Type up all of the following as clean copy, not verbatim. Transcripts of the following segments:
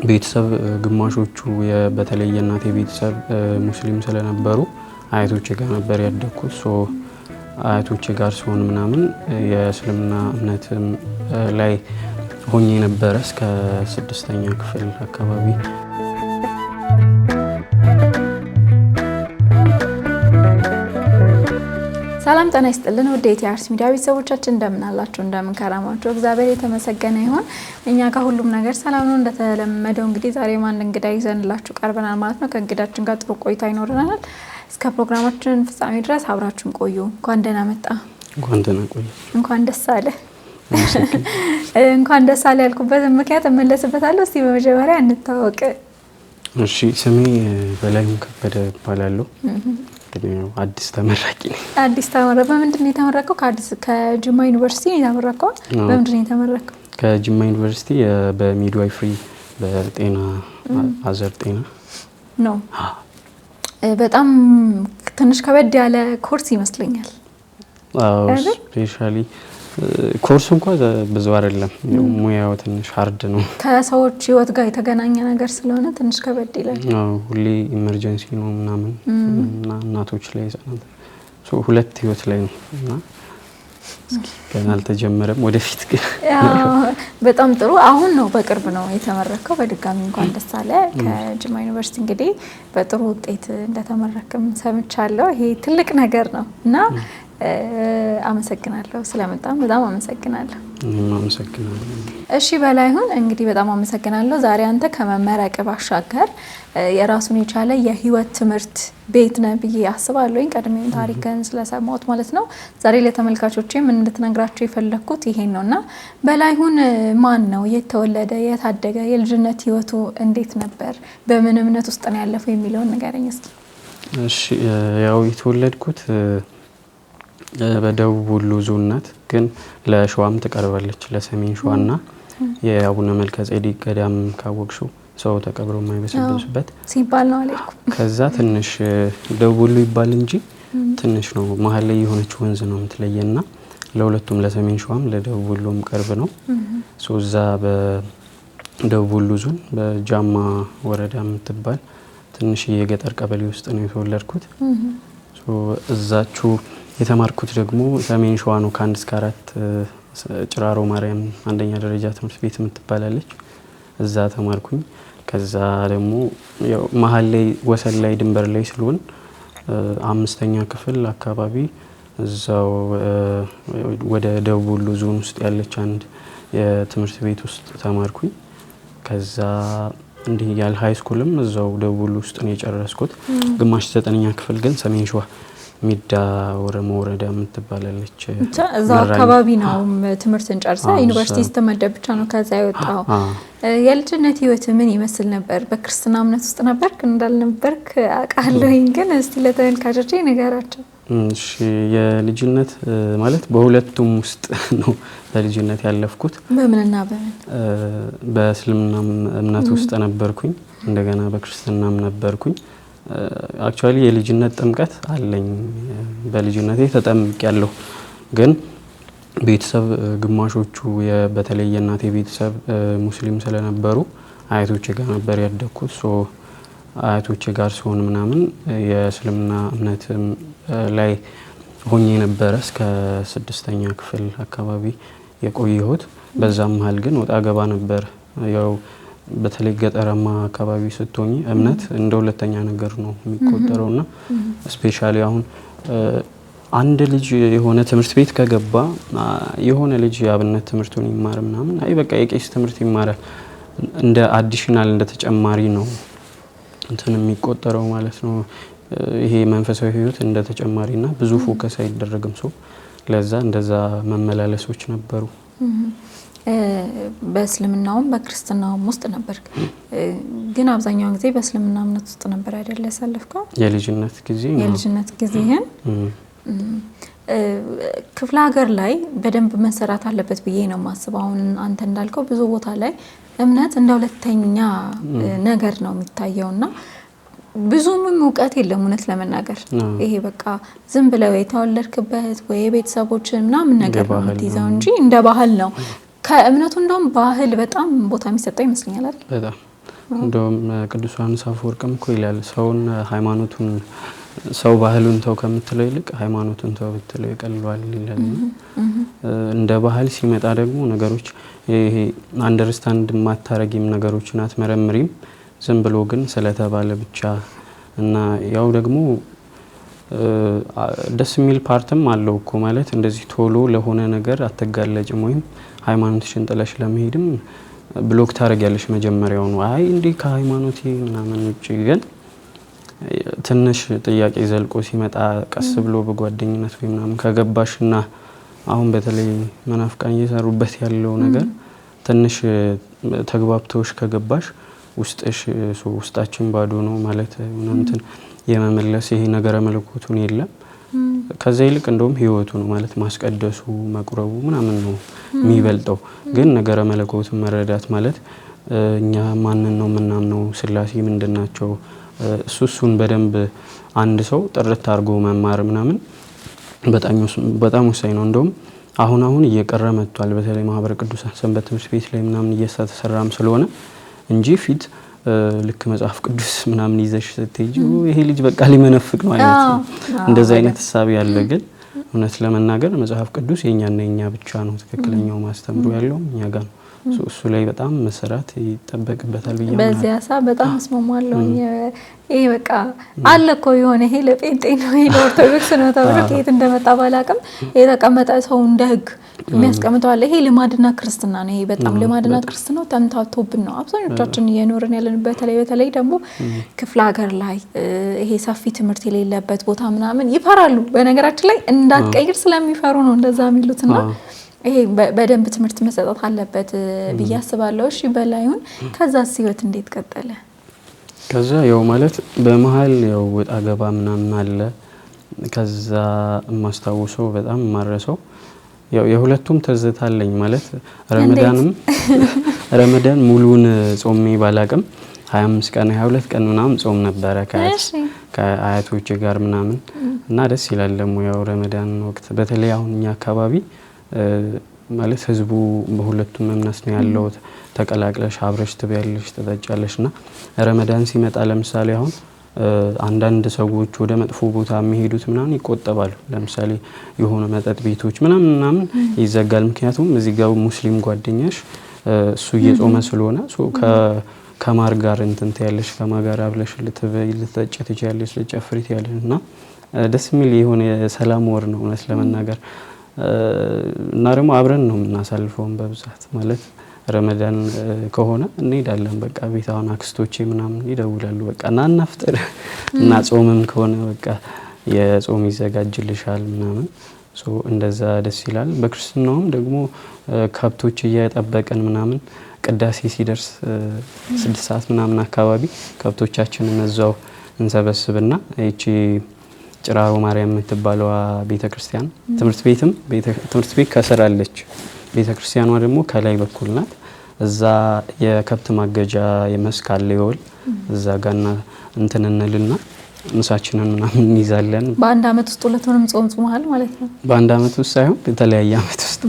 ቤተሰብ ግማሾቹ በተለይ የእናቴ ቤተሰብ ሙስሊም ስለነበሩ አያቶቼ ጋር ነበር ያደግኩት። ሶ አያቶቼ ጋር ሲሆን ምናምን የእስልምና እምነት ላይ ሆኜ ነበር እስከ 6ኛ ክፍል አካባቢ። ሰላም ጤና ይስጥልን ወደ ኢቲአርስ ሚዲያ ቤተሰቦቻችን እንደምን አላችሁ? እንደምን ከረማችሁ? እግዚአብሔር የተመሰገነ ይሁን። እኛ ጋር ሁሉም ነገር ሰላም ነው። እንደተለመደው እንግዲህ ዛሬም አንድ እንግዳ ይዘንላችሁ ቀርበናል ማለት ነው። ከእንግዳችን ጋር ጥሩ ቆይታ ይኖረናል። እስከ ፕሮግራማችን ፍጻሜ ድረስ አብራችሁን ቆዩ። እንኳን ደህና መጣ። እንኳን ደህና ቆዩ። እንኳን ደስ አለ። እንኳን ደስ አለ ያልኩበት ምክንያት እመለስበታለሁ። እስቲ በመጀመሪያ እንታወቅ። እሺ፣ ስሜ በላይሁን ከበደ እባላለሁ። አዲስ ተመራቂ ነኝ። አዲስ ተመራቂ። በምንድን ነው የተመረቀው? ከጅማ ዩኒቨርሲቲ ነው የተመረቀው? በምንድን ነው የተመረቀው? ከጅማ ዩኒቨርሲቲ በሚድዋይፍሪ በጤና አዘር ጤና ነው። በጣም ትንሽ ከበድ ያለ ኮርስ ይመስለኛል። አዎ፣ ስፔሻሊ ኮርሱ እንኳን ብዙ አይደለም። ሙያው ትንሽ ሃርድ ነው። ከሰዎች ህይወት ጋር የተገናኘ ነገር ስለሆነ ትንሽ ከበድ ይላል። አዎ፣ ሁሌ ኢመርጀንሲ ነው ምናምን እና እናቶች ላይ ህጻናት ሁለት ህይወት ላይ ነው እና ገና አልተጀመረም። ወደፊት ግን በጣም ጥሩ። አሁን ነው በቅርብ ነው የተመረከው። በድጋሚ እንኳን ደስ አለ። ከጅማ ዩኒቨርሲቲ እንግዲህ በጥሩ ውጤት እንደተመረከም ሰምቻለሁ። ይሄ ትልቅ ነገር ነው እና አመሰግናለሁ ስለመጣም በጣም አመሰግናለሁ። እሺ በላይሁን እንግዲህ በጣም አመሰግናለሁ። ዛሬ አንተ ከመመረቅ ባሻገር የራሱን የቻለ የህይወት ትምህርት ቤት ነህ ብዬ አስባለሁኝ። ቀድሜም ታሪክን ስለሰማሁት ማለት ነው። ዛሬ ለተመልካቾቼ ምን እንድትነግራቸው የፈለኩት ይሄን ነውና በላይሁን ማን ነው? የት ተወለደ? የት አደገ? የልጅነት ህይወቱ እንዴት ነበር? በምን እምነት ውስጥ ነው ያለፈው የሚለውን ንገረኝ እስኪ። እሺ፣ ያው የተወለድኩት በደቡብ ወሎ ዞን ናት፣ ግን ለሸዋም ትቀርባለች። ለሰሜን ሸዋና የአቡነ መልከ ጼዴቅ ገዳም ካወቅሽው ሰው ተቀብሮ የማይበሰብስበት ሲባል ነው አለኩ። ከዛ ትንሽ ደቡብ ወሎ ይባል እንጂ ትንሽ ነው፣ መሀል ላይ የሆነች ወንዝ ነው የምትለየና ለሁለቱም ለሰሜን ሸዋም ለደቡብ ወሎም ቅርብ ነው። ሶ እዛ በደቡብ ወሎ ዞን በጃማ ወረዳ የምትባል ትንሽ የገጠር ቀበሌ ውስጥ ነው የተወለድኩት። ሶ እዛችሁ የተማርኩት ደግሞ ሰሜን ሸዋ ነው። ከ1 እስከ 4 ጭራሮ ማርያም አንደኛ ደረጃ ትምህርት ቤት የምትባላለች፣ እዛ ተማርኩኝ። ከዛ ደግሞ ያው መሀል ላይ ወሰን ላይ ድንበር ላይ ስለሆን 5ኛ ክፍል አካባቢ እዛው ወደ ደቡብ ወሎ ዞን ውስጥ ያለች አንድ የትምህርት ቤት ውስጥ ተማርኩኝ። ከዛ እንዲህ ያለ ሃይ ስኩልም እዛው ደቡብ ወሎ ውስጥ ነው የጨረስኩት። ግማሽ 9ኛ ክፍል ግን ሰሜን ሸዋ ሚዳ ወረሞ ወረዳ የምትባላለች እዛው አካባቢ ነው ትምህርትን ጨርሰ ዩኒቨርሲቲ ስትመደብ ብቻ ነው ከዛ የወጣው። የልጅነት ህይወት ምን ይመስል ነበር? በክርስትና እምነት ውስጥ ነበርክ? እንዳልነበርክ አውቃለሁኝ፣ ግን እስቲ ለተመልካቾቼ ንገራቸው። እሺ፣ የልጅነት ማለት በሁለቱም ውስጥ ነው በልጅነት ያለፍኩት። በምንና በምን? በእስልምና እምነት ውስጥ ነበርኩኝ፣ እንደገና በክርስትናም ነበርኩኝ። አክቹአሊ የልጅነት ጥምቀት አለኝ። በልጅነቴ ተጠምቄያለሁ፣ ግን ቤተሰብ ግማሾቹ በተለይ የእናቴ ቤተሰብ ሙስሊም ስለነበሩ አያቶቼ ጋር ነበር ያደግኩት። ሶ አያቶቼ ጋር ሲሆን ምናምን የእስልምና እምነት ላይ ሆኜ ነበር እስከ 6ኛ ክፍል አካባቢ የቆየሁት። በዛም መሀል ግን ወጣ ገባ ነበር። ያው በተለይ ገጠራማ አካባቢ ስትሆኚ እምነት እንደ ሁለተኛ ነገር ነው የሚቆጠረውና ስፔሻሊ አሁን አንድ ልጅ የሆነ ትምህርት ቤት ከገባ የሆነ ልጅ የአብነት ትምህርቱን ይማር ምናምን አይ በቃ የቄስ ትምህርት ይማራል፣ እንደ አዲሽናል እንደ ተጨማሪ ነው እንትን የሚቆጠረው ማለት ነው። ይሄ መንፈሳዊ ህይወት እንደ ተጨማሪና ብዙ ፎከስ አይደረግም። ሰው ለዛ እንደዛ መመላለሶች ነበሩ። በእስልምናውም በክርስትናውም ውስጥ ነበር፣ ግን አብዛኛው ጊዜ በእስልምና እምነት ውስጥ ነበር አይደል ያሳለፍከው? የልጅነት ጊዜህን ክፍለ ሀገር ላይ በደንብ መሰራት አለበት ብዬ ነው የማስበው። አሁን አንተ እንዳልከው ብዙ ቦታ ላይ እምነት እንደ ሁለተኛ ነገር ነው የሚታየውና ብዙም እውቀት የለም እውነት ለመናገር። ይሄ በቃ ዝም ብለው የተወለድክበት ወይ ቤተሰቦች ምናምን ነገር ነው የምትይዘው እንጂ እንደ ባህል ነው። ከእምነቱ እንደውም ባህል በጣም ቦታ የሚሰጠው ይመስለኛል አይደል? በጣም እንደውም ቅዱስ ዮሐንስ አፈወርቅም እኮ ይላል ሰውን ሃይማኖቱን ሰው ባህሉን ተው ከምትለው ይልቅ ሃይማኖቱን ተው ብትለው ይቀልዋል ይላል። እንደ ባህል ሲመጣ ደግሞ ነገሮች ይሄ አንደርስታንድ ማታረጊም ነገሮችን አትመረምሪም ዝም ብሎ ግን ስለተባለ ብቻ እና ያው ደግሞ ደስ የሚል ፓርትም አለው እኮ ማለት እንደዚህ ቶሎ ለሆነ ነገር አትጋለጭም ወይም ሃይማኖትሽን ጥለሽ ለመሄድም ብሎክ ታረጊያለሽ መጀመሪያው ነው አይ እንዴ ከሃይማኖቴ ምናምን ውጪ ግን ትንሽ ጥያቄ ዘልቆ ሲመጣ ቀስ ብሎ በጓደኝነት ወይ ምናምን ከገባሽና አሁን በተለይ መናፍቃን እየሰሩበት ያለው ነገር ትንሽ ተግባብተውሽ ከገባሽ ውስጣችን ባዶ ነው ማለት እንትን የመመለስ ይሄ ነገረ መለኮቱን የለም ከዛ ይልቅ እንደውም ህይወቱ ነው ማለት ማስቀደሱ መቁረቡ ምናምን ነው የሚበልጠው ግን ነገረ መለኮቱን መረዳት ማለት እኛ ማንን ነው ምናምነው ስላሴ ምንድናቸው እሱን በደንብ አንድ ሰው ጥርት አድርጎ መማር ምናምን በጣም ወሳኝ ነው እንደውም አሁን እየቀረ መጥቷል በተለይ ማህበረ ቅዱሳን ሰንበት ትምህርት ቤት ላይ ምናምን እየተሰራም ስለሆነ እንጂ ፊት ልክ መጽሐፍ ቅዱስ ምናምን ይዘሽ ስትሄጂ ይሄ ልጅ በቃ ሊመነፍቅ ነው አይነት እንደዛ አይነት ሐሳብ ያለ ግን እውነት ለመናገር መጽሐፍ ቅዱስ የኛና የኛ ብቻ ነው ትክክለኛው ማስተምሩ ያለው እኛ ጋር እሱ ላይ በጣም መሰራት ይጠበቅበታል ብዬ በዚያ ሐሳብ በጣም እስማማለሁ ይሄ በቃ አለ እኮ የሆነ ይሄ ለጴንጤ ነው ይሄ ለኦርቶዶክስ ነው ተብሎ ከየት እንደመጣ ባላቅም የተቀመጠ ሰው እንደ ህግ የሚያስቀምጠው አለ ይሄ ልማድና ክርስትና ነው ይሄ በጣም ልማድና ክርስትናው ተምታቶብን ነው አብዛኞቻችን እየኖርን ያለንበት በተለይ ደግሞ ክፍለ ሀገር ላይ ይሄ ሰፊ ትምህርት የሌለበት ቦታ ምናምን ይፈራሉ በነገራችን ላይ እንዳትቀይር ስለሚፈሩ ነው እንደዛ የሚሉትና ይሄ በደንብ ትምህርት መሰጠት አለበት ብዬ አስባለሁ እሺ በላይሁን ከዛስ ህይወት እንዴት ቀጠለ ከዛ ያው ማለት በመሃል ያው ወጣ ገባ ምናምን አለ ከዛ ማስተዋወሰው በጣም ማረሰው ያው የሁለቱም ትዝታለኝ ማለት ረመዳን ሙሉን ጾሜ ባላቅም 25 ቀን 22 ቀን ምናምን ጾም ነበረ ከአያቶቼ ጋር ምናምን እና ደስ ይላል ደግሞ ያው ረመዳን ወቅት በተለይ አሁን እኛ አካባቢ ማለት ህዝቡ በሁለቱም እምነት ነው ያለው ተቀላቅለሽ አብረሽ ትበያለሽ ተጠጫለሽና ረመዳን ሲመጣ ለምሳሌ አሁን አንዳንድ ሰዎች ወደ መጥፎ ቦታ የሚሄዱት ምናምን ይቆጠባሉ ለምሳሌ የሆነ መጠጥ ቤቶች ምናምን ይዘጋል ምክንያቱም እዚህ ጋር ሙስሊም ጓደኛሽ እሱ እየጾመ ስለሆነ ከማር ጋር እንትን ትያለሽ ከማጋር አብለሽ ልትበይ ልትጠጪ ትችያለሽ ልትጨፍሪ ትያለሽና ደስ የሚል የሆነ ሰላም ወር ነው እውነት ለመናገር እና ደግሞ አብረን ነው የምናሳልፈው በብዛት ማለት ረመዳን ከሆነ እንሄዳለን በቃ ቤት አሁን አክስቶቼ ምናምን ይደውላሉ በቃ እናፍጥር እና ጾምም ከሆነ በቃ የጾም ይዘጋጅልሻል ምናምን እንደዛ ደስ ይላል በክርስትናውም ደግሞ ከብቶች እያጠበቀን ምናምን ቅዳሴ ሲደርስ 6 ሰዓት ምናምን አካባቢ ከብቶቻችንን እዛው እንሰበስብና እቺ ጭራሮ ማርያም የምትባለው ቤተክርስቲያን ትምህርት ቤት ከስር አለች ቤተክርስቲያኗ ደግሞ ከላይ በኩል ናት እዛ የከብት ማገጃ የመስካል ይወል እዛ ጋርና እንትን እንልና ምሳችንን ምናምን ይዛለን በአንድ አመት ውስጥ ሁለቱንም ጾም ጾመሃል ማለት ነው በአንድ አመት ውስጥ ሳይሆን በተለያየ አመት ውስጥ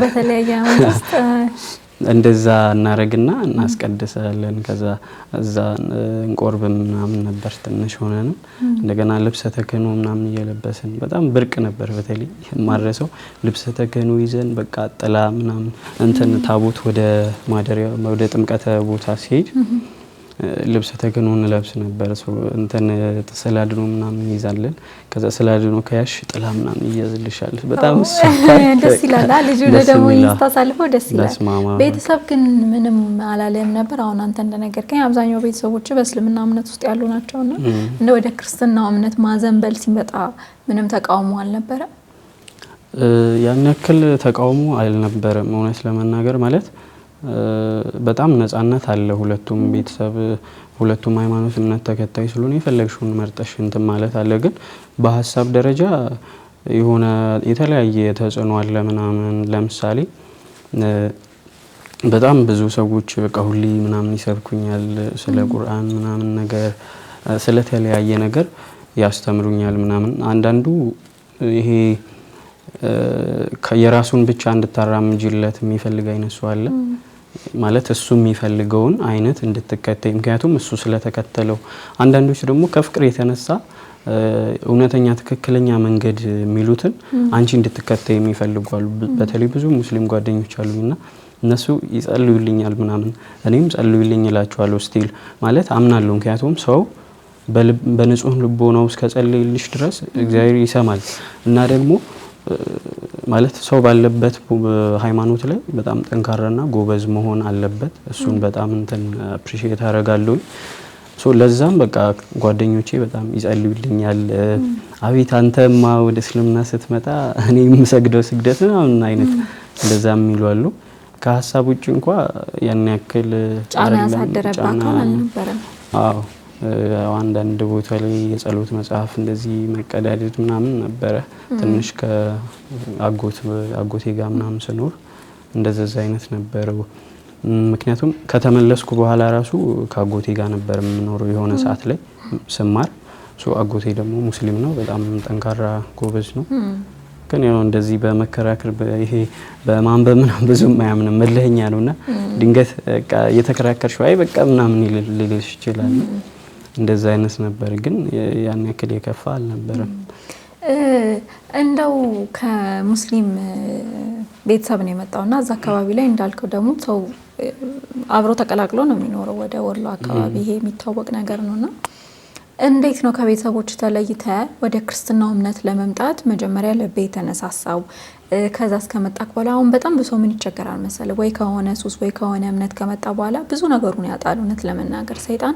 እንደዛ እናረግና እናስቀድሳለን ከዛ እዛ እንቆርብ ምናምን ነበር ትንሽ ሆነን እንደገና ልብሰ ተክህኖ ምናምን እየለበስን በጣም ብርቅ ነበር በተለይ ማረሰው ልብሰ ተክህኖ ይዘን በቃ ጥላ ምናምን እንትን ታቦት ወደ ማደሪያ ወደ ጥምቀተ ቦታ ሲሄድ ልብሰ ተክህኖን ለብስ ነበር እንትን ተሰላድኖ ምናምን ይዛለን ከዛ ሰላድኖ ከያሽ ጥላ ምናምን ይያዝልሻል በጣም ደስ ይላል ልጁ ደግሞ ይስታሳልፈው ደስ ይላል ቤተሰብ ግን ምንም አላለም ነበር አሁን አንተ እንደነገርከኝ አብዛኛው ቤተሰቦች በእስልምና እምነት ውስጥ ያሉ ናቸውና እንደ ወደ ክርስትናው እምነት ማዘንበል ሲመጣ ምንም ተቃውሞ አልነበረ ያን ያክል ተቃውሞ አልነበረም እውነት ለመናገር ማለት በጣም ነፃነት አለ ሁለቱም ቤተሰብ ሁለቱም ሃይማኖት እምነት ተከታይ ስለሆነ የፈለግሽውን መርጠሽ እንትን ማለት አለ ግን በሐሳብ ደረጃ የሆነ የተለያየ ተጽዕኖ አለ ምናምን ለምሳሌ በጣም ብዙ ሰዎች በቃ ሁሌ ምናምን ይሰብኩኛል ስለ ቁርአን ምናምን ነገር ስለተለያየ ነገር ያስተምሩኛል ምናምን አንዳንዱ ይሄ የራሱን ብቻ እንድታራምጂለት የሚፈልግ አይነት ሰው አለ ማለት እሱ የሚፈልገውን አይነት እንድትከተይ ምክንያቱም እሱ ስለተከተለው አንዳንዶች ደግሞ ከፍቅር የተነሳ እውነተኛ ትክክለኛ መንገድ የሚሉትን አንቺ እንድትከተይ የሚፈልጓሉ በተለይ ብዙ ሙስሊም ጓደኞች አሉኝና እነሱ ይጸልዩልኛል ምናምን እኔም ጸልዩልኝ እላቸዋለሁ ስቲል ማለት አምናለሁ ምክንያቱም ሰው በንጹህ ልቦናው እስከ ጸልይልሽ ድረስ እግዚአብሔር ይሰማል እና ደግሞ ማለት ሰው ባለበት ሃይማኖት ላይ በጣም ጠንካራና ጎበዝ መሆን አለበት እሱን በጣም እንትን አፕሪሺየት አደርጋለሁ ለዛም በቃ ጓደኞቼ በጣም ይጸልዩልኛል አቤት አንተማ ወደ እስልምና ስትመጣ እኔ የምሰግደው ስግደት ነው አይነት እንደዛም ይሏሉ ከሐሳብ ውጪ እንኳን ያን ያክል ጫና ያሳደረባቸው አልነበረም አዎ አንዳንድ ቦታ ላይ የጸሎት መጽሐፍ እንደዚህ መቀዳደድ ምናምን ነበረ ትንሽ ከአጎቴ ጋር ምናምን ስኖር እንደዛ አይነት ነበረው ምክንያቱም ከተመለስኩ በኋላ ራሱ ከአጎቴ ጋር ነበር የምኖረው የሆነ ሰዓት ላይ ስማር አጎቴ ደግሞ ሙስሊም ነው በጣም ጠንካራ ጎበዝ ነው ግን ያው እንደዚህ በመከራከር ይሄ በማንበብ ምናምን ብዙም አያምንም መልህኛ ነውና ድንገት በቃ እየተከራከርሽ አይ በቃ ምናምን ሊልሽ ይችላል እንደዛ አይነት ነበር ግን ያን ያክል የከፋ አልነበረም እንደው ከሙስሊም ቤተሰብ ነው የመጣውና እዛ አካባቢ ላይ እንዳልከው ደግሞ ሰው አብሮ ተቀላቅሎ ነው የሚኖረው ወደ ወሎ አካባቢ ይሄ የሚታወቅ ነገር ነውና እንዴት ነው ከቤተሰቦች ተለይተ ወደ ክርስትናው እምነት ለመምጣት መጀመሪያ ለቤ ተነሳሳው ከዛ እስከመጣክ በኋላ አሁን በጣም ብዙ ምን ይቸገራል መሰለ ወይ ከሆነ ሱስ ወይ ከሆነ እምነት ከመጣ በኋላ ብዙ ነገሩን ያጣል እውነት ለመናገር ሰይጣን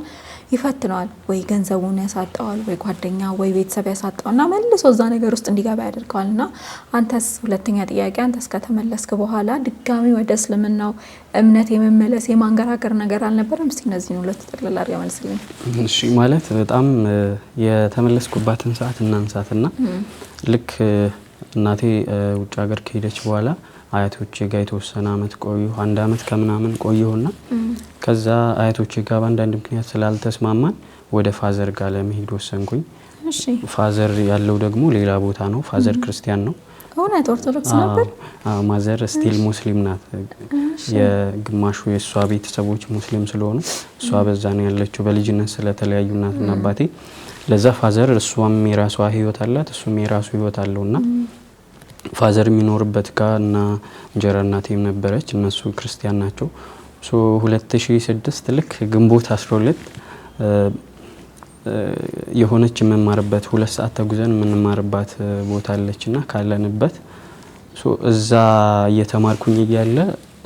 ይፈትነዋል ወይ ገንዘቡን ያሳጣዋል ወይ ጓደኛ ወይ ቤተሰብ ያሳጣውና መልሶ እዛ ነገር ውስጥ እንዲገባ ያደርገዋልና አንተስ ሁለተኛ ጥያቄ አንተስ ከተመለስክ በኋላ ድጋሚ ወደ እስልምናው እምነት የመመለስ የማንገራገር ነገር አልነበረም እስቲ እነዚህ ሁለት ጠቅላላ አድርገህ መልስልኝ እሺ ማለት በጣም የተመለስኩባትን ሰዓት እናንሳትና ልክ እናቴ ውጭ ሀገር ከሄደች በኋላ አያቶቼ ጋር የተወሰነ አመት ቆዩ አንድ አመት ከምናምን ቆየሁና ከዛ አያቶቼ ጋር በአንዳንድ ምክንያት ስላልተስማማን ወደ ፋዘር ጋር ለመሄድ ወሰንኩኝ እሺ ፋዘር ያለው ደግሞ ሌላ ቦታ ነው ፋዘር ክርስቲያን ነው እውነት ኦርቶዶክስ ነበር ማዘር ስቲል ሙስሊም ናት የግማሹ የሷ ቤተሰቦች ሙስሊም ስለሆኑ እሷ በዛ ነው ያለችው በልጅነት ስለተለያዩ እናትና አባቴ ለዛ ፋዘር እሷም የራሷ ህይወት አላት እሱም የራሱ ህይወት አለውና ፋዘር የሚኖርበት ጋርና እንጀራ እናቴም ነበረች እነሱ ክርስቲያን ናቸው 2006 ልክ ግንቦት 12 የሆነች የምንማርበት 2 ሰዓት ተጉዘን የምንማርባት ቦታ አለችና ካለንበት እዛ እየተማርኩኝ እያለ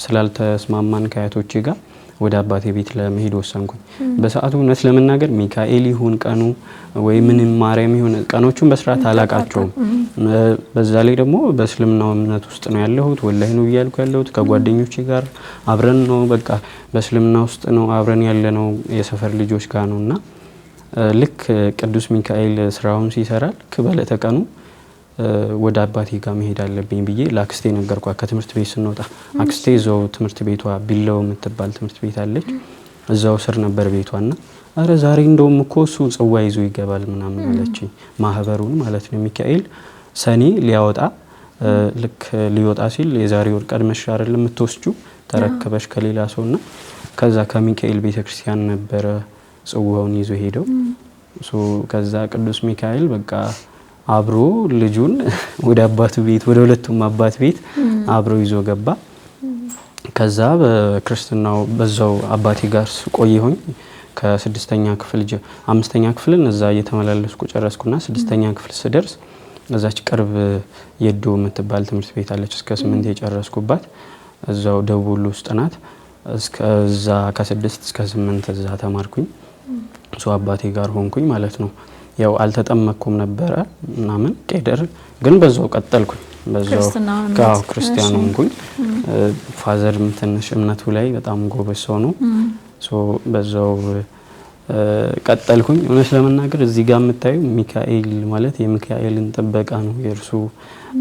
ስላልተስማማን ከአያቶቼ ጋር ወደ አባቴ ቤት ለመሄድ ወሰንኩኝ በሰዓቱ እውነት ለመናገር ሚካኤል ይሁን ቀኑ ወይ ምንም ማርያም ይሁን ቀኖቹን በስርዓት አላቃቸውም በዛ ላይ ደግሞ በእስልምናው እምነት ውስጥ ነው ያለሁት ወላሂ ነው እያልኩ ያለሁት ከጓደኞቼ ጋር አብረን ነው በቃ በእስልምና ውስጥ ነው አብረን ያለነው የሰፈር ልጆች ጋር ነውና ልክ ቅዱስ ሚካኤል ስራውን ሲሰራ ከበለተ ቀኑ ወደ አባቴ ጋር መሄድ አለብኝ ብዬ ላክስቴ ነገርኳት ከትምህርት ቤት ስንወጣ አክስቴ ዘው ትምህርት ቤቷ ቢለው የምትባል ትምህርት ቤት አለች እዛው ስር ነበር ቤቷና አረ ዛሬ እንደውም እኮ እሱ ጽዋ ይዞ ይገባል ምናምን አለችኝ ማህበሩን ማለት ነው ሚካኤል ሰኔ ሊያወጣ ልክ ሊወጣ ሲል የዛሬ ወር ቀድመሽ አይደለም የምትወስጁ ተረከበሽ ከሌላ ሰውና ከዛ ከሚካኤል ቤተክርስቲያን ነበር ጽዋውን ይዞ ሄደው ከዛ ቅዱስ ሚካኤል በቃ አብሮ ልጁን ወደ አባቱ ቤት ወደ ሁለቱም አባት ቤት አብሮ ይዞ ገባ ከዛ በክርስትናው በዛው አባቴ ጋር ቆየሁኝ ከ6ኛ ክፍል 5ኛ ክፍልን እዛ እየተመላለስኩ ጨረስኩና 6ኛ ክፍል ስደርስ እዛች ቅርብ የዶ የምትባል ትምህርት ቤት አለች እስከ 8 የጨረስኩባት እዛው ደቡል ውስጥ ናት እስከዛ ከ6 እስከ 8 እዛ ተማርኩኝ አባቴ ጋር ሆንኩኝ ማለት ነው ያው አልተጠመኩም ነበር ምናምን ቄደር ግን በዛው ቀጠልኩኝ በዛው ክርስቲያን ሆንኩኝ ፋዘር ትንሽ እምነቱ ላይ በጣም ጎበዝ ነው በዛው ቀጠልኩኝ እውነት ለመናገር እዚህ ጋር የምታዩ ሚካኤል ማለት የሚካኤልን ጥበቃ ነው የእርሱ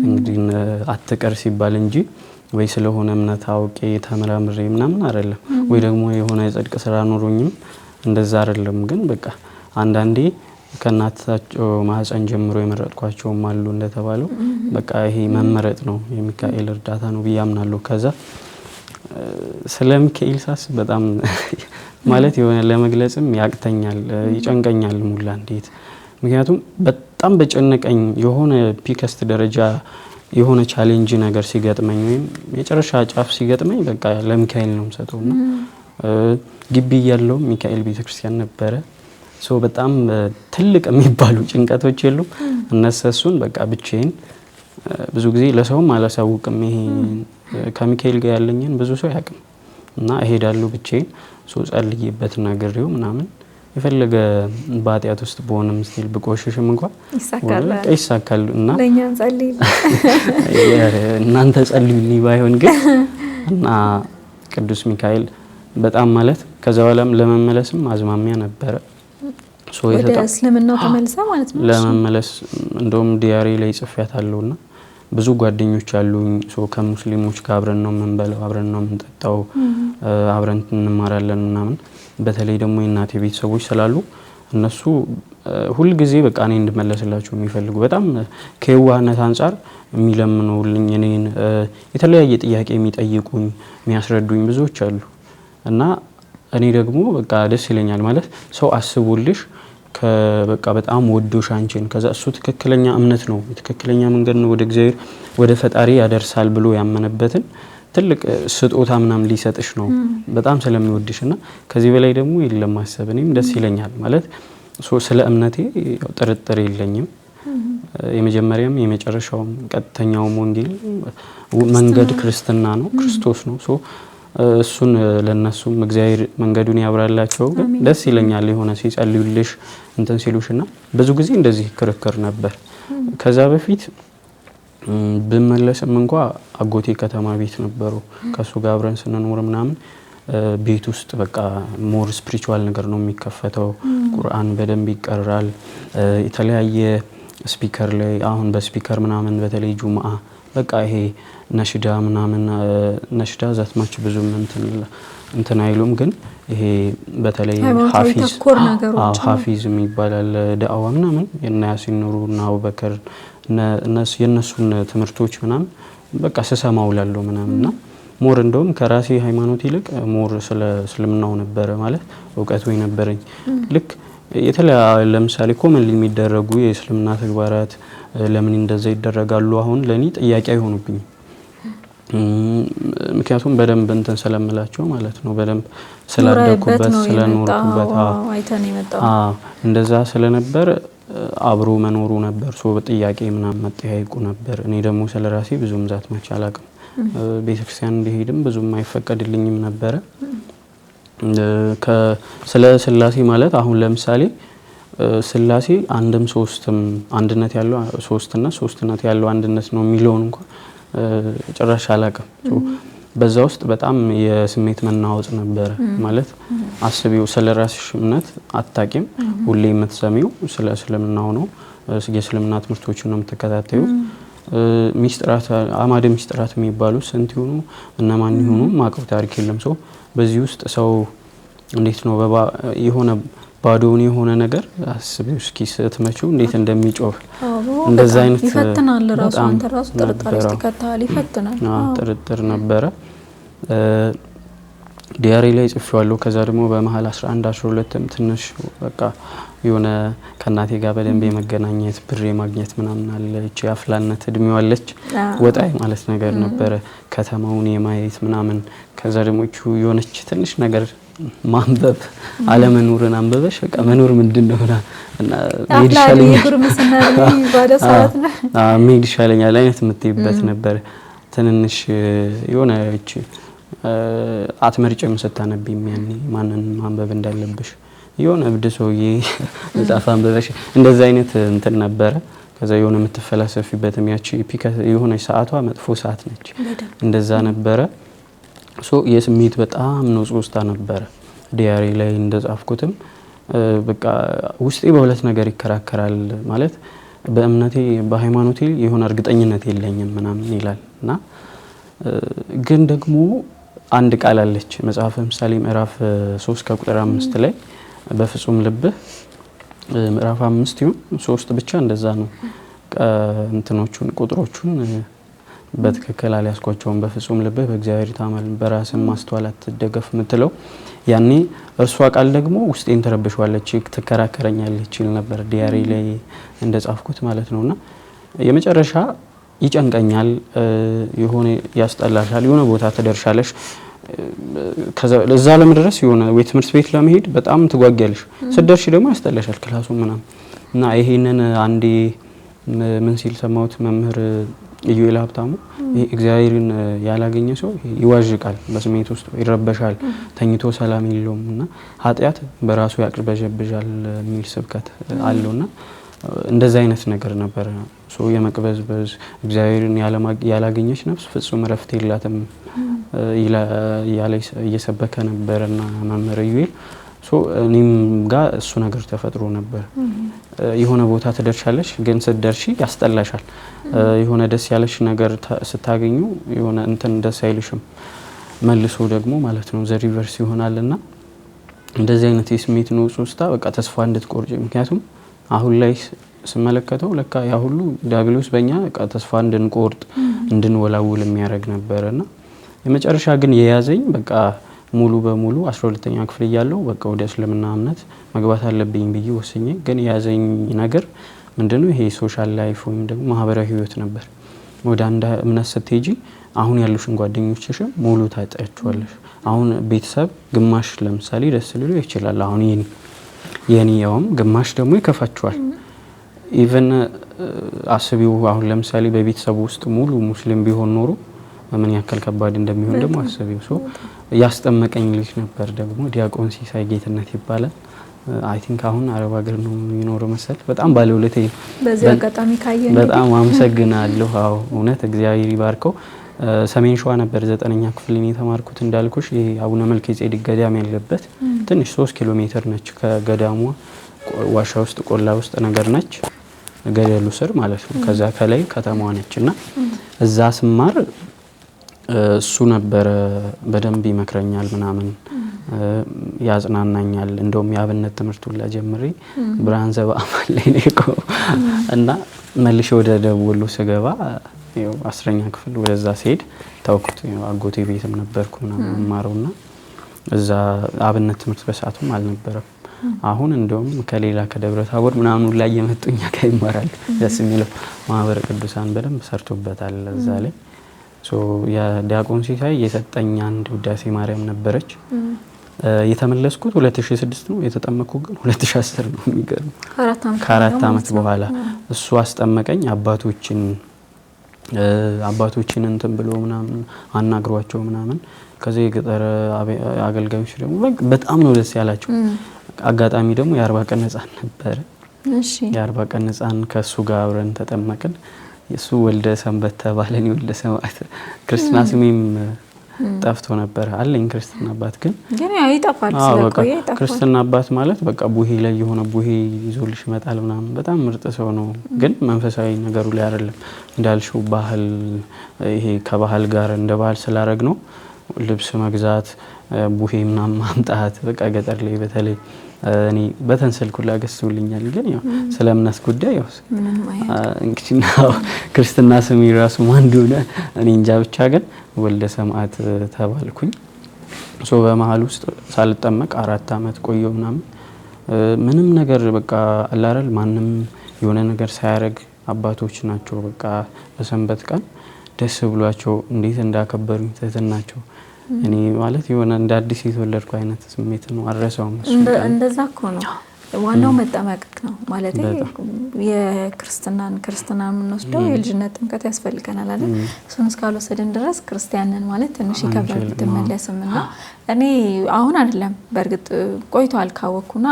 እንግዲህ አትቀር ሲባል እንጂ ወይ ስለሆነ እምነት አውቄ ተመራምሬ ምናምን አይደለም ወይ ደግሞ የሆነ የጽድቅ ስራ ኖሮኝም እንደዛ አይደለም ግን በቃ አንዳንዴ ከናታቸው ማህፀን ጀምሮ የመረጥኳቸው አሉ እንደተባለው በቃ ይሄ መመረጥ ነው የሚካኤል እርዳታ ነው ብያምናለሁ ከዛ ስለ ሚካኤል ሳስብ በጣም ማለት የሆነ ለመግለጽም ያቅተኛል፣ ይጨንቀኛል ሙላ እንዴት። ምክንያቱም በጣም በጨነቀኝ የሆነ ፒከስት ደረጃ የሆነ ቻሌንጅ ነገር ሲገጥመኝ ወይም የጨረሻ ጫፍ ሲገጥመኝ በቃ ለሚካኤል ነው የምሰጠውና ግቢ ያለው ሚካኤል ቤተክርስቲያን ነበረ። ሶ በጣም ትልቅ የሚባሉ ጭንቀቶች የሉም እነሱን በቃ ብቻዬን ብዙ ጊዜ ለሰውም አላሳውቅም። ይሄ ከሚካኤል ጋር ያለኝን ብዙ ሰው ያውቅም እና እሄዳለሁ ብቻዬን። ሶ ጸልዬበት ነገሬው ምናምን የፈለገ በኃጢአት ውስጥ በሆነም ስቲል ብቆሽሽም እንኳን ይሳካል እና ለኛ ጸልይ እናንተ ጸልዩልኝ ባይሆን ግን እና ቅዱስ ሚካኤል በጣም ማለት ከዛ በኋላም ለመመለስም አዝማሚያ ነበረ። ወደ እስልምናው ተመልሰ ማለት ነው? ለመመለስ እንደውም ዲያሪ ላይ ጽፌያታለሁና ብዙ ጓደኞች አሉኝ። ከሙስሊሞች ጋር አብረን ነው የምንበላው፣ አብረን ነው የምንጠጣው፣ አብረን እንማራለን ምናምን። በተለይ ደግሞ የእናቴ ቤተሰቦች ስላሉ እነሱ ሁል ጊዜ በቃ እኔ እንድመለስላቸው የሚፈልጉ በጣም ከየዋህነት አንጻር የሚለምኑልኝ እኔን የተለያየ ጥያቄ የሚጠይቁኝ የሚያስረዱኝ ብዙዎች አሉ እና እኔ ደግሞ በቃ ደስ ይለኛል ማለት ሰው አስቦልሽ በቃ በጣም ወዶሽ አንቺን ከዛ እሱ ትክክለኛ እምነት ነው ትክክለኛ መንገድ ነው ወደ እግዚአብሔር ወደ ፈጣሪ ያደርሳል ብሎ ያመነበትን ትልቅ ስጦታ ምናምን ሊሰጥሽ ነው በጣም ስለሚወድሽና ከዚህ በላይ ደግሞ የለም ማሰብ። እኔም ደስ ይለኛል ማለት ስለ እምነቴ ጥርጥር የለኝም። የመጀመሪያም የመጨረሻውም ቀጥተኛውም ወንጌል መንገድ ክርስትና ነው፣ ክርስቶስ ነው። እሱን ለነሱም እግዚአብሔር መንገዱን ያብራላቸው። ደስ ይለኛል የሆነ ሲጸልዩልሽ እንትን ሲሉሽና ብዙ ጊዜ እንደዚህ ክርክር ነበር። ከዛ በፊት ብመለስም እንኳ አጎቴ ከተማ ቤት ነበሩ ከሱ ጋር አብረን ስንኖር ምናምን ቤት ውስጥ በቃ ሞር ስፒሪቹዋል ነገር ነው የሚከፈተው። ቁርአን በደንብ ይቀራል። የተለያየ ስፒከር ላይ አሁን በስፒከር ምናምን በተለይ ጁምአ በቃ ይሄ ነሽዳ ምናምን ነሽዳ ዛትማች ብዙም እንትን አይሉም ግን ይሄ በተለይ ሐፊዝ የሚባላል ዳዕዋ ምናምን የና ያሲን ኑሩ እና አቡበከር የነሱን ትምህርቶች ምናምን በቃ ስሰማው ላለው ምናምንና ሞር እንደውም ከራሴ ሃይማኖት ይልቅ ሞር ስለ እስልምናው ነበረ ማለት እውቀቱ የነበረኝ። ልክ የተለያየ ለምሳሌ ኮመንሊ የሚደረጉ የእስልምና ተግባራት ለምን እንደዛ ይደረጋሉ አሁን ለኔ ጥያቄ አይሆኑብኝ። ምክንያቱም በደንብ እንትን ስለምላቸው ማለት ነው በደንብ ስላደኩበት ስለኖርኩበት አይተን የመጣው እንደዛ ስለነበር አብሮ መኖሩ ነበር። በጥያቄ ምናምን መጠያየቁ ነበር። እኔ ደግሞ ስለራሴ ብዙም ዛት ማች አላቅም። ቤተክርስቲያን እንዲሄድም ብዙም አይፈቀድልኝም ነበረ። ስለ ስላሴ ማለት አሁን ለምሳሌ ስላሴ አንድም ሶስትም አንድነት ያለው ሶስትና ሶስትነት ያለው አንድነት ነው የሚለውን እንኳን ጭራሽ አላቅም። በዛ ውስጥ በጣም የስሜት መናወጽ ነበረ ማለት አስቢው ስለራስሽ እምነት አታቂም ሁሌ የምትሰሚው ስለ እስልምናው ነው። የእስልምና ትምህርቶችን ነው የምትከታተዩ። ሚስጥራት አማደ ሚስጥራት የሚባሉ ስንት ይሆኑ እነማን ይሆኑ ማቀው ታሪክ የለም። በዚህ ውስጥ ሰው እንዴት ነው የሆነ ባዶውን የሆነ ነገር አስቢው እስኪ ስትመጪው እንዴት እንደሚጮህ እንደዛ አይነት ይፈትናል። አንተ ራሱ ጥርጣሬ ተከታል ይፈትናል። ጥርጥር ነበረ። ዲያሪ ላይ ጽፌዋለሁ። ከዛ ደግሞ በመሃል 11 12ም ትንሽ በቃ የሆነ ከናቴ ጋር በደንብ የመገናኘት ብር የማግኘት ምናምን አለች ያፍላነት እድሜው አለች ወጣይ ማለት ነገር ነበረ ከተማውን የማየት ምናምን። ከዛ ደግሞ የሆነች ትንሽ ነገር ማንበብ አለመኖርን አንበበሽ በቃ መኖር ምንድነው እና ሜድ ይሻለኛል አይነት የምትይበት ነበር። ትንንሽ የሆነ እቺ አትመርጭም ስታነቢም ያኔ ማንን ማንበብ እንዳለብሽ የሆነ እብድ ሰውዬ መጽሐፍ አንበበሽ እንደዛ አይነት እንትን ነበረ። ከዛ የሆነ የምትፈላሰፊበትም ያቺ የሆነ ሰዓቷ መጥፎ ሰዓት ነች እንደዛ ነበረ። የስሜት በጣም ነው ጾስታ ነበረ። ዲያሪ ላይ እንደጻፍኩትም በቃ ውስጤ በሁለት ነገር ይከራከራል ማለት በእምነቴ በሃይማኖቴ የሆነ እርግጠኝነት የለኝም ምናምን ይላልና ግን ደግሞ አንድ ቃል አለች መጽሐፈ ምሳሌ ምዕራፍ 3 ከቁጥር 5 ላይ በፍጹም ልብህ ምዕራፍ 5 ይሁን 3 ብቻ እንደዛ ነው እንትኖቹን ቁጥሮቹን በትክክል አልያዝኳቸውም። በፍጹም ልብህ በእግዚአብሔር ታመን በራስን ማስተዋል አትደገፍ የምትለው ያኔ እርሷ ቃል ደግሞ ውስጤን ተረብሿለች፣ ትከራከረኛለች ይል ነበር ዲያሪ ላይ እንደጻፍኩት ማለት ነውና የመጨረሻ ይጨንቀኛል፣ የሆነ ያስጠላሻል፣ የሆነ ቦታ ትደርሻለሽ። ለዛ ለመድረስ የሆነ ወይ ትምህርት ቤት ለመሄድ በጣም ትጓጓለሽ፣ ስትደርሺ ደግሞ ያስጠላሻል ክላሱ ምናምን እና ይሄንን አንዴ ምን ሲል ሰማሁት መምህር ኢዩኤል ሀብታሙ እግዚአብሔርን ያላገኘ ሰው ይዋዥቃል፣ በስሜት ውስጥ ይረበሻል፣ ተኝቶ ሰላም የለውም እና ኃጢአት በራሱ ያቅርበጀብጃል የሚል ስብከት አለውና እንደዛ አይነት ነገር ነበር። ሶ የመቅበዝበዝ እግዚአብሔርን ያላገኘች ነፍስ ፍጹም ረፍት የላትም እየሰበከ ነበርና መምህር ኢዩኤል። ሶ እኔም ጋር እሱ ነገር ተፈጥሮ ነበር። የሆነ ቦታ ትደርሻለሽ፣ ግን ስትደርሺ ያስጠላሻል። የሆነ ደስ ያለሽ ነገር ስታገኙ የሆነ እንትን ደስ አይልሽም፣ መልሶ ደግሞ ማለት ነው ዘ ሪቨርስ ይሆናልና እንደዚህ አይነት የስሜት ንውጽ ውስጥ በቃ ተስፋ እንድትቆርጭ። ምክንያቱም አሁን ላይ ስመለከተው ለካ ያ ሁሉ ዲያብሎስ በእኛ በቃ ተስፋ እንድንቆርጥ እንድንወላውል የሚያደርግ ነበርና የመጨረሻ ግን የያዘኝ በቃ ሙሉ በሙሉ 12ኛ ክፍል እያለሁ በቃ ወደ እስልምና እምነት መግባት አለብኝ ብዬ ወስኜ፣ ግን የያዘኝ ነገር ምንድነው ይሄ ሶሻል ላይፍ ወይም ደግሞ ማህበራዊ ህይወት ነበር። ወደ አንድ እምነት ስትሄጂ አሁን ያሉሽን ጓደኞችሽም ሙሉ ታጣያቸዋለሽ። አሁን ቤተሰብ ግማሽ ለምሳሌ ደስ ሊሉ ይችላል። አሁን የኔ ያውም ግማሽ ደግሞ ይከፋቸዋል። ኢቭን አስቢው አሁን ለምሳሌ በቤተሰቡ ውስጥ ሙሉ ሙስሊም ቢሆን ኖሮ ምን ያክል ከባድ እንደሚሆን ደግሞ አስቢው። ሶ ያስጠመቀኝ ልጅ ነበር ደግሞ ዲያቆን ሲሳይ ጌትነት ይባላል። አይ ቲንክ አሁን አረብ ሀገር ነው የሚኖረው መሰል። በጣም ባለውለታዬ በዚህ አጋጣሚ ካየን በጣም አመሰግናለሁ። አዎ እውነት እግዚአብሔር ይባርከው። ሰሜን ሸዋ ነበር 9ኛ ክፍል ነው የተማርኩት እንዳልኩሽ። ይሄ አቡነ መልከ ጼዴቅ ገዳም ያለበት ትንሽ 3 ኪሎ ሜትር ነች ከገዳሙ። ዋሻ ውስጥ ቆላ ውስጥ ነገር ነች፣ ገደሉ ስር ማለት ነው። ከዛ ከላይ ከተማዋ ነችና እዛ ስማር እሱ ነበረ በደንብ ይመክረኛል ምናምን ያጽናናኛል። እንደውም የአብነት ትምህርት ሁላ ጀምሬ ብርሃን ዘበአማን ላይ ነው እና መልሼ ወደ ደቡብ ወሎ ስገባ ያው 10ኛ ክፍል ወደዛ ሲሄድ ታውቁት አጎቴ ቤትም ነበርኩ ምናምን ማረውና እዛ አብነት ትምህርት በሰዓቱም አልነበረም። አሁን እንደውም ከሌላ ከደብረ ታቦር ምናምን ላይ የመጡኛ ጋር ይማራል። ደስ የሚለው ማህበረ ቅዱሳን በደንብ ሰርቶበታል እዛ ላይ። ሶ የዲያቆን ሲሳይ የሰጠኝ አንድ ውዳሴ ማርያም ነበረች። የተመለስኩት 2006 ነው፣ የተጠመቅኩት ግን 2010 ነው። የሚገርም ከአራት ዓመት በኋላ እሱ አስጠመቀኝ። አባቶችን እንትን ብሎ ምናምን አናግሯቸው ምናምን። ከዚህ የገጠር አገልጋዮች ደግሞ በጣም ነው ደስ ያላቸው። አጋጣሚ ደግሞ የ40 ቀን ህፃን ነበረ። እሺ የ40 ቀን ህፃን ከሱ ጋር አብረን ተጠመቅን። እሱ ወልደ ሰንበት ተባለን። ወልደ ሰማዕት ክርስትና ስሜም ጠፍቶ ነበር አለኝ። ክርስትና አባት ግን ያው ይጠፋል ስለቆየ ይጠፋል። ክርስትና አባት ማለት በቃ ቡሄ ላይ የሆነ ቡሄ ይዞልሽ ይመጣል ምናምን። በጣም ምርጥ ሰው ነው፣ ግን መንፈሳዊ ነገሩ ላይ አይደለም። እንዳልሽው ባህል ይሄ ከባህል ጋር እንደ ባህል ስላረግ ነው ልብስ መግዛት ቡሄ ምናምን ማምጣት በቃ ገጠር ላይ በተለይ እኔ በተንሰልኩላ ገዝቶልኛል። ግን ያው ስለምናስ ጉዳይ ያው እንግዲህ ነው ክርስትና ስሜ ራሱ ማን እንደሆነ እኔ እንጃ። ብቻ ግን ወልደ ሰማዕት ተባልኩኝ። ሶ በመሃል ውስጥ ሳልጠመቅ 4 ዓመት ቆየሁ ምናምን። ምንም ነገር በቃ አላረል ማንም የሆነ ነገር ሳያረግ አባቶች ናቸው በቃ በሰንበት ቀን ደስ ብሏቸው እንዴት እንዳከበሩኝ ትህትናቸው። እኔ ማለት የሆነ እንደ አዲስ የተወለድኩ አይነት ስሜት ነው። አረሳውም እሱ እንደዛ እኮ ነው። ዋናው መጠመቅ ነው ማለት የክርስትናን የምንወስደው የልጅነት ጥምቀት ያስፈልገናል አይደል? እሱን እስካልወሰድን ድረስ ክርስቲያንን ማለት ትንሽ ይከብዳል ብትመለስምና እኔ አሁን አይደለም በእርግጥ ቆይቷል ካወቅኩና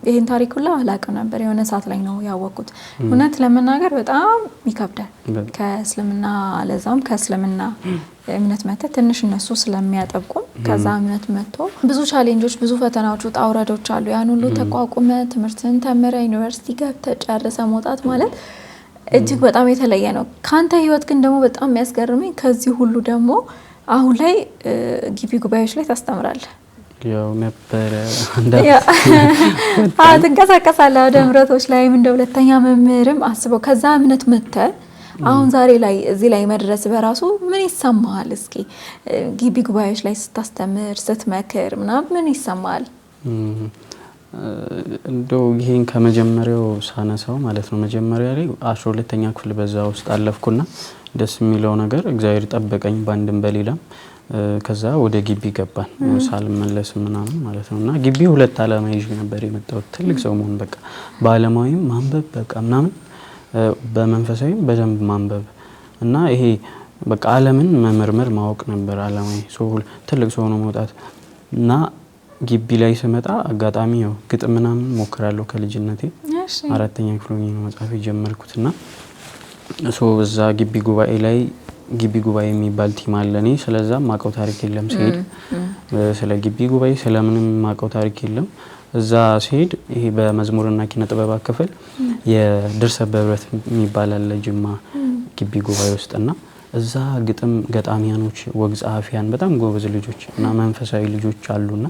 ይሄን ታሪክ ሁላ አላውቅም ነበር። የሆነ ሰዓት ላይ ነው ያወቅኩት። እውነት ለመናገር በጣም ይከብዳል። ከእስልምና ለዛም ከእስልምና እምነት መተ ትንሽ እነሱ ስለሚያጠብቁን ከዛ እምነት መጥቶ ብዙ ቻሌንጆች ብዙ ፈተናዎች ውጣ ውረዶች አሉ። ያን ሁሉ ተቋቁመ ትምህርትን ተምረ ዩኒቨርሲቲ ገብተ ጨርሰ መውጣት ማለት እጅግ በጣም የተለየ ነው። ካንተ ህይወት ግን ደግሞ በጣም የሚያስገርመኝ ከዚህ ሁሉ ደግሞ አሁን ላይ ግቢ ጉባኤዎች ላይ ታስተምራለህ። ያው ነበር ትንቀሳቀሳለህ ወደ ምረቶች ላይም እንደ ሁለተኛ መምህርም አስበው ከዛ እምነት መተ አሁን ዛሬ ላይ እዚህ ላይ መድረስ በራሱ ምን ይሰማሃል? እስኪ ግቢ ጉባኤዎች ላይ ስታስተምር ስትመክር ምናምን ምን ይሰማሃል? እንደው ይሄን ከመጀመሪያው ሳነሳው ማለት ነው መጀመሪያ ላይ 12ኛ ክፍል በዛ ውስጥ አለፍኩና ደስ የሚለው ነገር እግዚአብሔር ጠበቀኝ ባንድም በሌላም። ከዛ ወደ ግቢ ገባን ሳልመለስ ምናምን ማለት ነውና ግቢ ሁለት አላማ ይዤ ነበር የመጣሁት። ትልቅ ሰው መሆን በቃ በአለማዊም ማንበብ በቃ ምናምን በመንፈሳዊም በደንብ ማንበብ እና ይሄ በቃ ዓለምን መመርመር ማወቅ ነበር አላማዊ። ትልቅ ሰው ሆኖ መውጣት እና ግቢ ላይ ስመጣ አጋጣሚ ነው ግጥም ምናምን ሞክራለሁ ከልጅነቴ 4ኛ ክፍል ሆኜ ነው መጻፍ የጀመርኩትና እዛ ግቢ ጉባኤ ላይ ግቢ ጉባኤ የሚባል ቲም አለ። እኔ ስለዛ ማቀው ታሪክ የለም። ሲሄድ ስለ ግቢ ጉባኤ ስለምንም ማቀው ታሪክ የለም። እዛ ሲሄድ ይሄ በመዝሙርና ኪነ ጥበባት ክፍል የድርሰት በህብረት የሚባል አለ ጅማ ግቢ ጉባኤ ውስጥና እዛ ግጥም ገጣሚያኖች ወግ ጸሐፊያን በጣም ጎበዝ ልጆች እና መንፈሳዊ ልጆች አሉና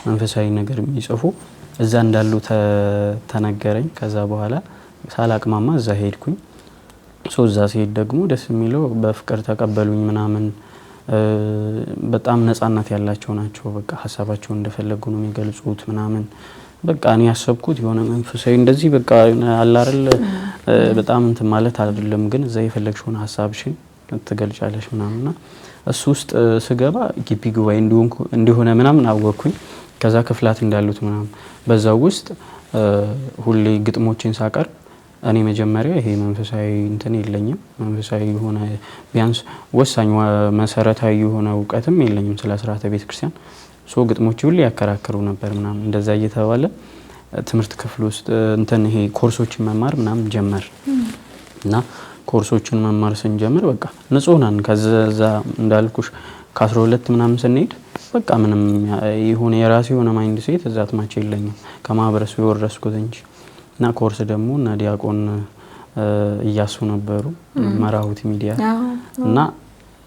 መንፈሳዊ ነገር የሚጽፉ እዛ እንዳሉ ተነገረኝ። ከዛ በኋላ ሳላቅማማ እዛ ሄድኩኝ። እዛ ሲሄድ ደግሞ ደስ የሚለው በፍቅር ተቀበሉኝ ምናምን በጣም ነፃነት ያላቸው ናቸው። በቃ ሀሳባቸውን እንደፈለጉ ነው የሚገልጹት ምናምን በቃ እኔ ያሰብኩት የሆነ መንፈሳዊ እንደዚህ በቃ አለ አይደል በጣም እንትን ማለት አይደለም፣ ግን እዛ የፈለግሽውን ሀሳብሽን ትገልጫለሽ ምናምንና እሱ ውስጥ ስገባ ግቢ ጉባኤ እንዲሆነ ምናምን አወቅኩኝ። ከዛ ክፍላት እንዳሉት ምናምን በዛው ውስጥ ሁሌ ግጥሞችን ሳቀርብ እኔ መጀመሪያ ይሄ መንፈሳዊ እንትን የለኝም፣ መንፈሳዊ የሆነ ቢያንስ ወሳኝ መሰረታዊ የሆነ እውቀትም የለኝም ስለ ስርዓተ ቤተክርስቲያን። ግጥሞች ሁሌ ያከራክሩ ነበር ምናምን እንደዛ እየተባለ ትምህርት ክፍል ውስጥ እንትን ይሄ ኮርሶችን መማር ምናምን ጀመር እና ኮርሶችን መማር ስንጀምር በቃ ንጹህ ነን። ከዛ እንዳልኩሽ ከ12 ምናምን ስንሄድ በቃ ምንም የሆነ የራሴ የሆነ ማይንድ ሴት እዛት ማች የለኝም ከማህበረሰቡ የወረስኩት እንጂ እና ኮርስ ደግሞ እና ዲያቆን እያሱ ነበሩ መራሁት ሚዲያ እና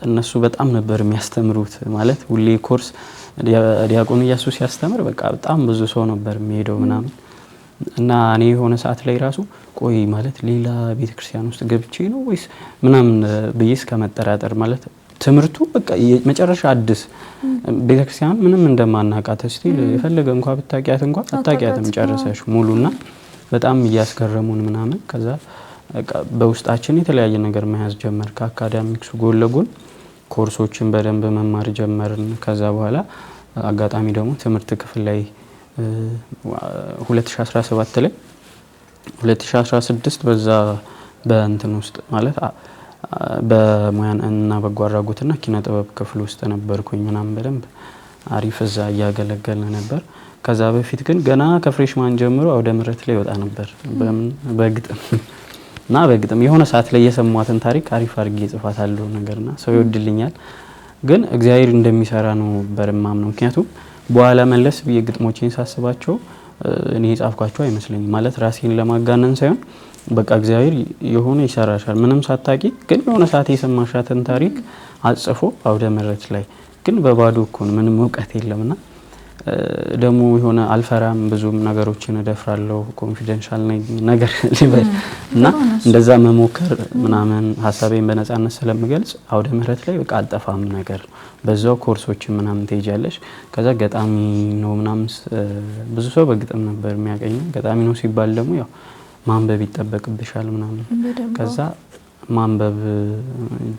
እነሱ በጣም ነበር የሚያስተምሩት ማለት ሁሌ ኮርስ ዲያቆን እያሱ ሲያስተምር በቃ በጣም ብዙ ሰው ነበር የሚሄደው ምናምን እና እኔ የሆነ ሰዓት ላይ ራሱ ቆይ ማለት ሌላ ቤተክርስቲያን ውስጥ ገብቼ ነው ወይስ ምናምን ብዬስ ከመጠራጠር ማለት ትምህርቱ በቃ መጨረሻ አዲስ ቤተክርስቲያን ምንም እንደማናቃት ስቲል የፈለገ እንኳን ብታቂያት እንኳን አታቂያትም ጨርሰሽ ሙሉና በጣም እያስገረሙን ምናምን ከዛ በውስጣችን የተለያየ ነገር መያዝ ጀመር። ከአካዳሚክሱ ጎን ለጎን ኮርሶችን በደንብ መማር ጀመርን። ከዛ በኋላ አጋጣሚ ደግሞ ትምህርት ክፍል ላይ 2017 ላይ 2016 በዛ በእንትን ውስጥ ማለት በሙያን እና በጎ አድራጎትና ኪነ ጥበብ ክፍል ውስጥ ነበርኩኝ ምናምን በደንብ አሪፍ እዛ እያገለገልን ነበር። ከዛ በፊት ግን ገና ከፍሬሽማን ጀምሮ አውደ ምሕረት ላይ ወጣ ነበር በግጥም እና በግጥም የሆነ ሰዓት ላይ የሰማዋትን ታሪክ አሪፍ አድርጌ ጽፋታለሁ ነገርና ሰው ይወድልኛል። ግን እግዚአብሔር እንደሚሰራ ነው በርማም ነው። ምክንያቱም በኋላ መለስ ብዬ ግጥሞቼን ሳስባቸው እኔ የጻፍኳቸው አይመስለኝም ማለት ራሴን ለማጋነን ሳይሆን በቃ እግዚአብሔር የሆነ ይሰራሻል ምንም ሳታቂ ግን የሆነ ሰዓት የሰማሻትን ታሪክ አጽፎ አውደ ምሕረት ላይ ግን በባዶ እኮ ነው ምንም እውቀት የለምና ደግሞ የሆነ አልፈራም ብዙም ነገሮችን እደፍራለሁ ኮንፊደንሻል ነገር ሊበል እና እንደዛ መሞከር ምናምን ሐሳቤን በነፃነት ስለምገልጽ አውደ ምሕረት ላይ በቃ አልጠፋም ነገር በዛው ኮርሶችን ምናምን ትሄጃለሽ። ከዛ ገጣሚ ነው ምናምን ብዙ ሰው በግጥም ነበር የሚያቀኝ ገጣሚ ነው ሲባል ደግሞ ያው ማንበብ ይጠበቅብሻል ምናምን ከዛ ማንበብ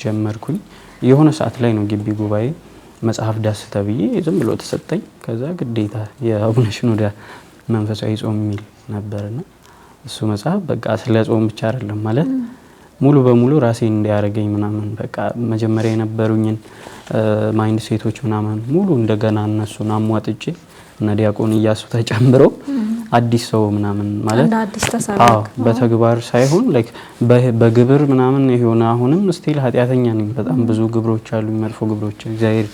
ጀመርኩኝ። የሆነ ሰዓት ላይ ነው ግቢ ጉባኤ መጽሐፍ ዳስ ተብዬ ዝም ብሎ ተሰጠኝ። ከዛ ግዴታ የአቡነ ሽኖዳ መንፈሳዊ ጾም የሚል ነበርና እሱ መጽሐፍ በቃ ስለ ጾም ብቻ አይደለም ማለት ሙሉ በሙሉ ራሴን እንዲያረገኝ ምናምን በቃ መጀመሪያ የነበሩኝን ማይንድ ሴቶች ምናምን ሙሉ እንደገና እነሱን አሟጥጬ እና ዲያቆን እያሱ ተጨምሮ አዲስ ሰው ምናምን ማለት አዲስ ተሳልክ በተግባር ሳይሆን ላይክ በግብር ምናምን ይሆነ አሁንም ስቲል ኃጢያተኛ ነኝ። በጣም ብዙ ግብሮች አሉ መጥፎ ግብሮች እግዚአብሔር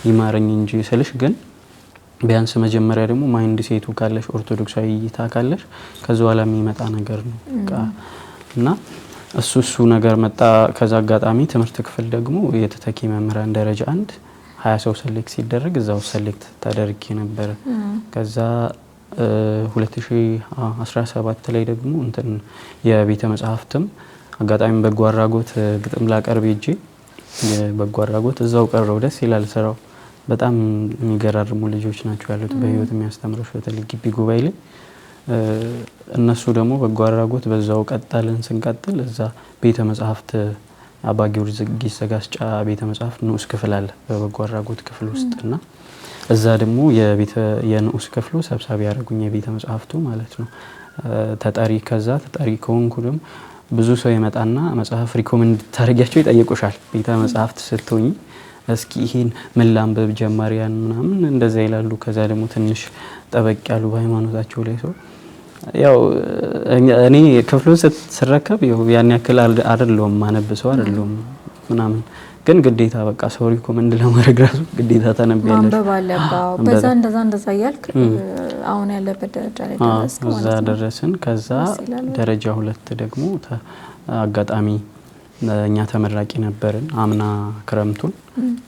ይማረኝ እንጂ ስልሽ ግን ቢያንስ መጀመሪያ ደግሞ ማይንድ ሴቱ ካለሽ ኦርቶዶክሳዊ እይታ ካለሽ ከዛ በኋላ የሚመጣ ነገር ነው በቃ እና እሱ ነገር መጣ። ከዛ አጋጣሚ ትምህርት ክፍል ደግሞ የተተኪ መምህራን ደረጃ 1 20 ሰው ሰሌክት ሲደረግ እዛው ሰሌክት ተደርጌ ነበር። ከዛ 2017 ላይ ደግሞ እንትን የቤተ መጽሐፍትም አጋጣሚ በጎ አድራጎት ግጥም ላቀርብ ሄጄ በጎ አድራጎት እዛው ቀረው። ደስ ይላል ስራው። በጣም የሚገራርሙ ልጆች ናቸው ያሉት በህይወት የሚያስተምሩሽ በተለይ ግቢ ጉባኤ ላይ። እነሱ ደግሞ በጎ አድራጎት በዛው ቀጠልን። ስንቀጥል እዛ ቤተ መጻሕፍት አባ ጊዮርጊስ ዘጋስጫ ቤተ መጻሕፍት ንዑስ ክፍል አለ በበጎ አድራጎት ክፍል ውስጥ እና እዛ ደግሞ የንዑስ ክፍሉ ሰብሳቢ ያደረጉኝ የቤተ መጻሕፍቱ ማለት ነው ተጠሪ። ከዛ ተጠሪ ከሆንኩ ደግሞ ብዙ ሰው ይመጣና መጽሐፍ ሪኮመንድ ታደርጊያቸው ይጠይቁሻል። ቤተ መጻሕፍት ስትሆኚ እስኪ ይሄን ምን ላንብብ ጀማሪያን ምናምን እንደዛ ይላሉ። ከዛ ደግሞ ትንሽ ጠበቅ ያሉ በሃይማኖታቸው ላይ ሰው ያው እኔ ክፍሉን ስረከብ ያን ያክል አይደለም ማነብ ሰው አይደለም ምናምን፣ ግን ግዴታ በቃ ሰው ሪኮመንድ ለማድረግ ራሱ ግዴታ ተነብያለሽ ማንበብ አለባው። በዛ እንደዛ ያልክ አሁን ያለበት ደረጃ ላይ ደረስክ ማለት ነው። እዛ ደረስን። ከዛ ደረጃ 2 ደግሞ አጋጣሚ እኛ ተመራቂ ነበርን አምና ክረምቱን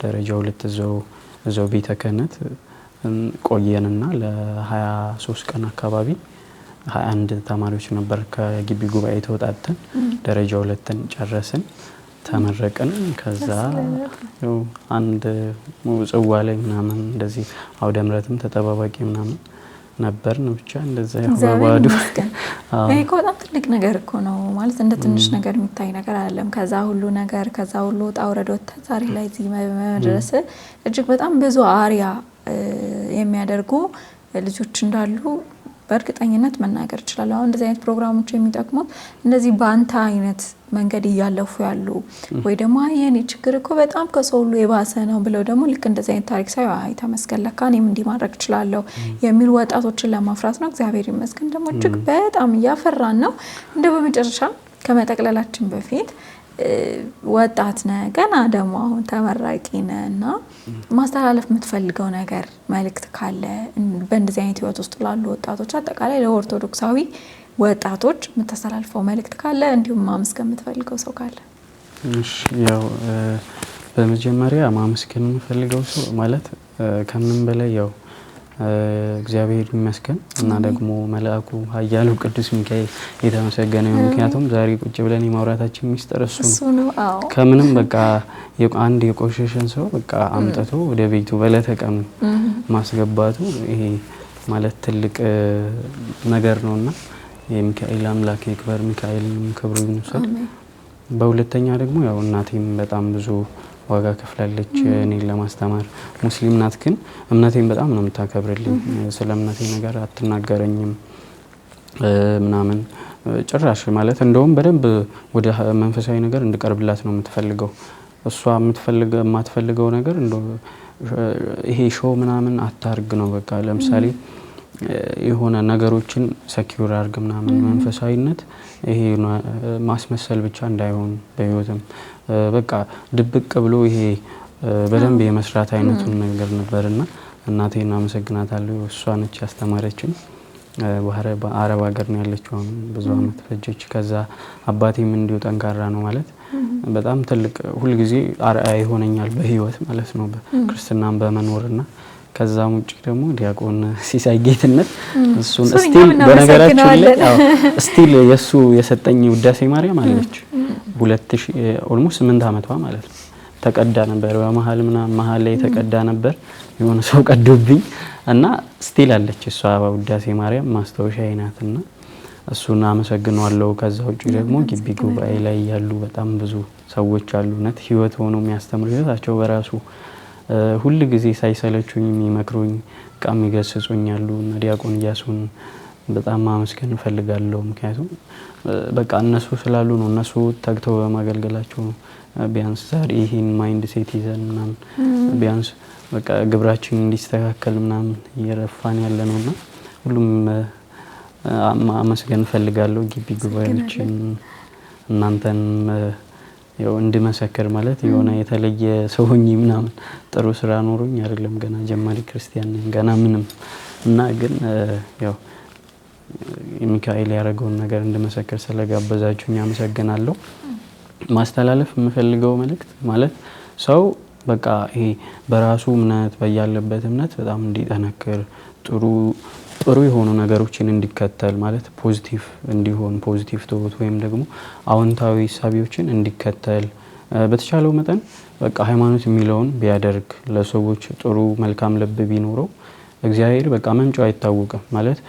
ደረጃ 2 እዛው ቤተ ክህነት ቆየንና ለ23 ቀን አካባቢ 21 ተማሪዎች ነበር ከግቢ ጉባኤ ተወጣተን ደረጃ 2ን ጨረስን፣ ተመረቅን። ከዛ አንድ ጽዋ ላይ ምናምን እንደዚህ አውደ ምሕረትም ተጠባባቂ ምናምን ነበርን። ብቻ እንደዛ ያባዱ ይሄ በጣም ትልቅ ነገር እኮ ነው ማለት እንደ ትንሽ ነገር የሚታይ ነገር አይደለም። ከዛ ሁሉ ነገር ከዛ ሁሉ ውጣ ውረድ ወጥተህ ዛሬ ላይ እዚህ መድረስ እጅግ በጣም ብዙ አሪያ የሚያደርጉ ልጆች እንዳሉ በእርግጠኝነት መናገር ይችላል። አሁን እንደዚህ አይነት ፕሮግራሞች የሚጠቅሙት እንደዚህ በአንተ አይነት መንገድ እያለፉ ያሉ ወይ ደግሞ የኔ ችግር እኮ በጣም ከሰው ሁሉ የባሰ ነው ብለው ደግሞ ልክ እንደዚህ አይነት ታሪክ ሳይ አይ ተመስገን ለካ እኔም እንዲህ ማድረግ እችላለሁ የሚሉ ወጣቶችን ለማፍራት ነው። እግዚአብሔር ይመስገን ደግሞ እጅግ በጣም እያፈራን ነው። እንደው በመጨረሻ ከመጠቅለላችን በፊት ወጣት ነህ ገና ደግሞ አሁን ተመራቂ ነህ እና ማስተላለፍ የምትፈልገው ነገር መልእክት ካለ በእንደዚህ አይነት ህይወት ውስጥ ላሉ ወጣቶች አጠቃላይ ለኦርቶዶክሳዊ ወጣቶች የምታስተላልፈው መልእክት ካለ እንዲሁም ማመስገን የምትፈልገው ሰው ካለ? እሺ ያው በመጀመሪያ ማመስገን የምፈልገው ሰው ማለት ከምንም በላይ ያው እግዚአብሔር ይመስገን እና ደግሞ መልአኩ ኃያሉ ቅዱስ ሚካኤል የተመሰገነ ነው። ምክንያቱም ዛሬ ቁጭ ብለን የማውራታችን ሚስጥር እሱ ነው። ከምንም በቃ አንድ የቆሸሸን ሰው በቃ አምጥቶ ወደ ቤቱ በለተቀም ማስገባቱ ይሄ ማለት ትልቅ ነገር ነውና የሚካኤል አምላክ ይክበር፣ ሚካኤልም ክብሩን ይውሰድ። በሁለተኛ ደግሞ ያው እናቴም በጣም ብዙ ዋጋ ከፍላለች እኔን ለማስተማር። ሙስሊም ናት ግን እምነቴን በጣም ነው የምታከብርልኝ። ስለ እምነቴ ነገር አትናገረኝም ምናምን ጭራሽ ማለት እንደውም በደንብ ወደ መንፈሳዊ ነገር እንድቀርብላት ነው የምትፈልገው። እሷ የማትፈልገው ነገር ይሄ ሾው ምናምን አታርግ ነው በቃ። ለምሳሌ የሆነ ነገሮችን ሰኪዩር አርግ ምናምን መንፈሳዊነት ይሄ ማስመሰል ብቻ እንዳይሆን በህይወትም በቃ ድብቅ ብሎ ይሄ በደንብ የመስራት አይነቱን ነገር ነበርና እናቴን አመሰግናታለሁ። እሷ ነች ያስተማረችን። በአረብ ሀገር ነው ያለችው ብዙ አመት ፈጀች። ከዛ አባቴም እንዲሁ ጠንካራ ነው ማለት በጣም ትልቅ ሁልጊዜ አርአያ ይሆነኛል በህይወት ማለት ነው በክርስትናም በመኖርና ከዛም ውጪ ደግሞ ዲያቆን ሲሳይ ጌትነት እሱን ስቲል በነገራችን ላይ ስቲል የሱ የሰጠኝ ውዳሴ ማርያም አለች 2000 ኦልሞስት 8 አመቷ ማለት ነው። ተቀዳ ነበር በመሃል ላይ ተቀዳ ነበር የሆነ ሰው ቀዶብኝ እና ስቲል አለች እሷ ውዳሴ ማርያም ማስታወሻዬ ናትና እሱን አመሰግናለሁ። ከዛ ውጪ ደግሞ ግቢ ጉባኤ ላይ ያሉ በጣም ብዙ ሰዎች አሉ ነት ህይወት ሆኖ የሚያስተምሩ ህይወታቸው በራሱ ሁሉ ጊዜ ሳይሰለቹኝ የሚመክሩኝ ቃም ይገስጹኛሉ እና ዲያቆን ኢያሱን በጣም ማመስገን እፈልጋለሁ። ምክንያቱም በቃ እነሱ ስላሉ ነው እነሱ ተግተው በማገልገላቸው ነው ቢያንስ ዛሬ ይሄን ማይንድ ሴት ይዘን ምናምን ቢያንስ በቃ ግብራችን እንዲስተካከል ምናምን እየረፋን ያለ ነውና ሁሉም ማመስገን እፈልጋለሁ። ግቢ ጉባኤዎችን እናንተን ያው እንድመሰክር ማለት የሆነ የተለየ ሰው ሆኜ ምናምን ጥሩ ስራ ኖሮኝ አይደለም ገና ጀማሪ ክርስቲያን ነኝ ገና ምንም እና ግን ያው ሚካኤል ያደረገውን ነገር እንድመሰክር ስለጋበዛችሁኝ አመሰግናለሁ። ማስተላለፍ የምፈልገው መልእክት ማለት ሰው በቃ ይሄ በራሱ እምነት በያለበት እምነት በጣም እንዲጠነክር ጥሩ ጥሩ የሆኑ ነገሮችን እንዲከተል ማለት ፖዚቲቭ እንዲሆን ፖዚቲቭ ቶት ወይም ደግሞ አዎንታዊ ሳቢዎችን እንዲከተል በተቻለው መጠን በቃ ሃይማኖት የሚለውን ቢያደርግ ለሰዎች ጥሩ መልካም ልብ ቢኖረው እግዚአብሔር በቃ መምጫው አይታወቅም ማለት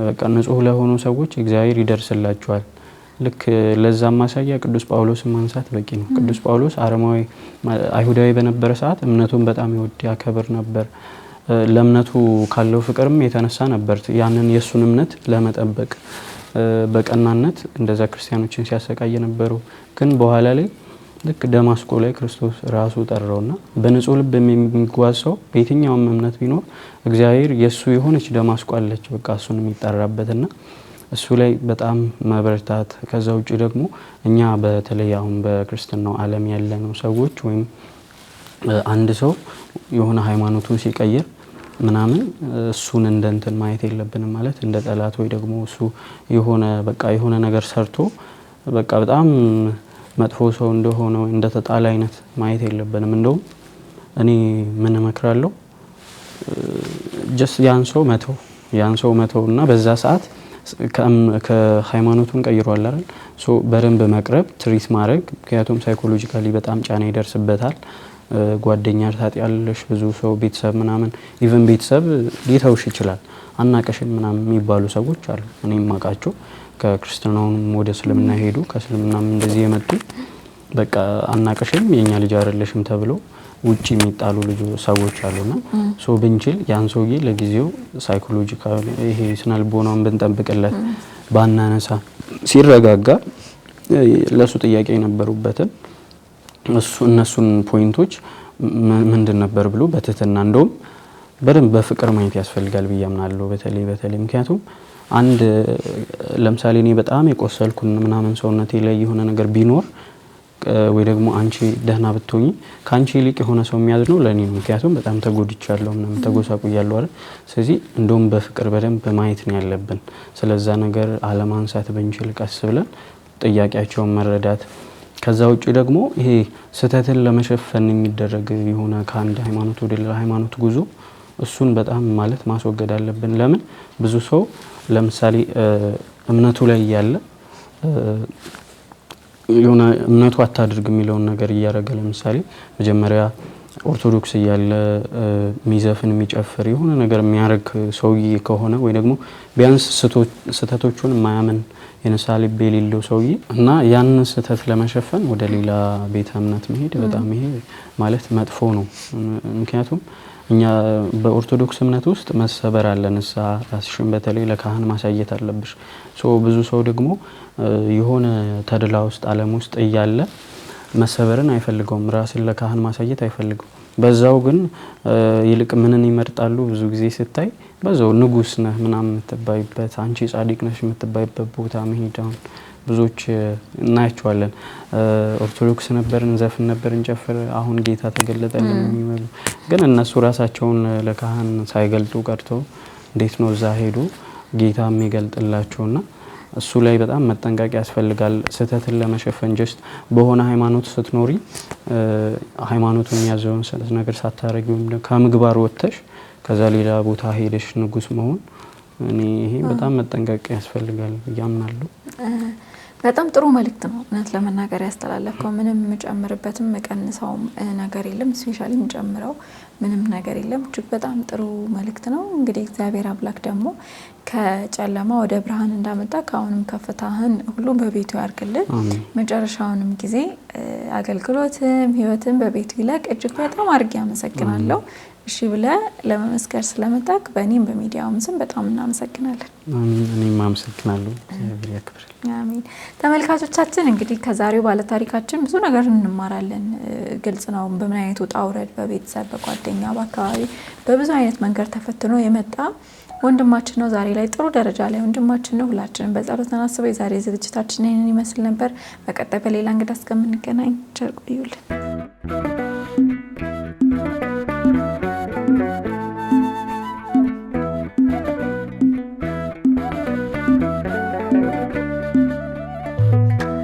በቃ ንጹህ ለሆኑ ሰዎች እግዚአብሔር ይደርስላቸዋል። ልክ ለዛም ማሳያ ቅዱስ ጳውሎስን ማንሳት በቂ ነው። ቅዱስ ጳውሎስ አረማዊ አይሁዳዊ በነበረ ሰዓት እምነቱን በጣም ይወድ ያከብር ነበር። ለእምነቱ ካለው ፍቅርም የተነሳ ነበር ያንን የሱን እምነት ለመጠበቅ በቀናነት እንደዛ ክርስቲያኖችን ሲያሰቃይ ነበሩ። ግን በኋላ ላይ ልክ ደማስቆ ላይ ክርስቶስ ራሱ ጠራውና በንጹህ ልብ የሚጓዝ ሰው በየትኛውም እምነት ቢኖር እግዚአብሔር የሱ የሆነች ደማስቆ አለች በቃ እሱን የሚጠራበትና እሱ ላይ በጣም መበርታት። ከዛ ውጪ ደግሞ እኛ በተለይ አሁን በክርስትናው ዓለም ያለነው ሰዎች ወይም አንድ ሰው የሆነ ሃይማኖቱን ሲቀይር ምናምን እሱን እንደ እንትን ማየት የለብንም ማለት እንደ ጠላት ወይ ደግሞ እሱ የሆነ በቃ የሆነ ነገር ሰርቶ በቃ በጣም መጥፎ ሰው እንደሆነ ወይ እንደ ተጣላ አይነት ማየት የለብንም። እንደውም እኔ ምን እመክራለሁ ጀስት ያን ሰው መተው እና በዛ ሰዓት ከሃይማኖቱን ቀይሯል አይደል ሶ በደንብ መቅረብ ትሪት ማድረግ ምክንያቱም ሳይኮሎጂካሊ በጣም ጫና ይደርስበታል። ጓደኛ ታጥያለሽ ብዙ ሰው ቤተሰብ ምናምን ኢቭን ቤተሰብ ሊተውሽ ይችላል አናቀሽም ምናምን የሚባሉ ሰዎች አሉ። እኔም ማቃቸው ከክርስትናውም ወደ እስልምና ሄዱ ከእስልምናም እንደዚህ የመጡ በቃ አናቀሽም የኛ ልጅ አይደለሽም ተብሎ ውጪ የሚጣሉ ሰዎች አሉና ሶ ብንችል ያን ሰውዬ ለጊዜው ሳይኮሎጂካሊ ይሄ ስነልቦናውን ብንጠብቅለት ባናነሳ ሲረጋጋ ለሱ ጥያቄ የነበሩበትን እነሱን ፖይንቶች ምንድን ነበር ብሎ በትህትና እንደውም በደንብ በፍቅር ማየት ያስፈልጋል ብዬ አምናለሁ። በተለይ ምክንያቱም አንድ ለምሳሌ እኔ በጣም የቆሰልኩን ምናምን ሰውነቴ ላይ የሆነ ነገር ቢኖር ወይ ደግሞ አንቺ ደህና ብትሆኚ ካንቺ ይልቅ የሆነ ሰው የሚያዝነው ለኔ ነው። ምክንያቱም በጣም ተጎድቻለሁ ምናምን ተጎሳቁያለሁ አይደል። ስለዚህ እንደውም በፍቅር በደንብ ማየት ነው ያለብን። ስለዛ ነገር አለማንሳት ብንችል ቀስ ብለን ጥያቄያቸውን መረዳት። ከዛ ውጪ ደግሞ ይሄ ስህተትን ለመሸፈን የሚደረግ የሆነ ከአንድ ሃይማኖት ወደ ሌላ ሃይማኖት ጉዞ እሱን በጣም ማለት ማስወገድ አለብን። ለምን ብዙ ሰው ለምሳሌ እምነቱ ላይ ያለ የሆነ እምነቱ አታድርግ የሚለውን ነገር እያደረገ ለምሳሌ መጀመሪያ ኦርቶዶክስ እያለ ሚዘፍን የሚጨፍር የሆነ ነገር የሚያደርግ ሰውዬ ከሆነ ወይ ደግሞ ቢያንስ ስህተቶቹን የማያምን የንስሐ ልብ የሌለው ሰውዬ እና ያንን ስህተት ለመሸፈን ወደ ሌላ ቤተ እምነት መሄድ በጣም ይሄ ማለት መጥፎ ነው። ምክንያቱም እኛ በኦርቶዶክስ እምነት ውስጥ መሰበር አለ። ንስሐ ራስሽን በተለይ ለካህን ማሳየት አለብሽ። ብዙ ሰው ደግሞ የሆነ ተድላ ውስጥ ዓለም ውስጥ እያለ መሰበርን አይፈልገውም። ራስን ለካህን ማሳየት አይፈልገውም። በዛው ግን ይልቅ ምንን ይመርጣሉ ብዙ ጊዜ ስታይ በዛው ንጉስ ነህ ምናምን የምትባይበት አንቺ ጻድቅ ነሽ የምትባይበት ቦታ መሄዳውን ብዙዎች እናያቸዋለን። ኦርቶዶክስ ነበርን ዘፍን ነበርን ጨፍር አሁን ጌታ ተገለጠልን የሚሉ ግን እነሱ ራሳቸውን ለካህን ሳይገልጡ ቀርተው እንዴት ነው እዛ ሄዱ ጌታ የሚገልጥላቸውና እሱ ላይ በጣም መጠንቀቅ ያስፈልጋል። ስህተትን ለመሸፈን ጀስት በሆነ ሃይማኖት ስትኖሪ ሃይማኖቱን የሚያዘውን ነገር ሳታረጊ ከምግባር ወጥተሽ ከዛ ሌላ ቦታ ሄደሽ ንጉስ መሆን ይሄ በጣም መጠንቀቅ ያስፈልጋል ያምናሉ። በጣም ጥሩ መልእክት ነው እውነት ለመናገር ያስተላለፈው። ምንም መጨመርበትም መቀነሳው ነገር የለም። ስፔሻሊ መጨመረው ምንም ነገር የለም። እጅግ በጣም ጥሩ መልእክት ነው። እንግዲህ እግዚአብሔር አምላክ ደግሞ ከጨለማ ወደ ብርሃን እንዳመጣ ከአሁንም ከፍታህን ሁሉ በቤቱ ያርግልን። መጨረሻውንም ጊዜ አገልግሎትም ህይወትም በቤቱ ይላቅ። እጅግ በጣም አድርጌ አመሰግናለሁ። እሺ ብለህ ለመመስከር ስለመጣክ በእኔም በሚዲያውም ስም በጣም እናመሰግናለን። እኔም አመሰግናለሁ። እግዚአብሔር ያክብር። አሜን። ተመልካቾቻችን እንግዲህ ከዛሬው ባለታሪካችን ብዙ ነገር እንማራለን። ግልጽ ነው በምን አይነት ውጣ ውረድ በቤተሰብ በጓደኛ በአካባቢ በብዙ አይነት መንገድ ተፈትኖ የመጣ ወንድማችን ነው። ዛሬ ላይ ጥሩ ደረጃ ላይ ወንድማችን ነው። ሁላችንም በጸሎት ተናስበው የዛሬ ዝግጅታችን ይህንን ይመስል ነበር። በቀጣይ በሌላ እንግዳ እስከምንገናኝ ቸር ቆዩልን።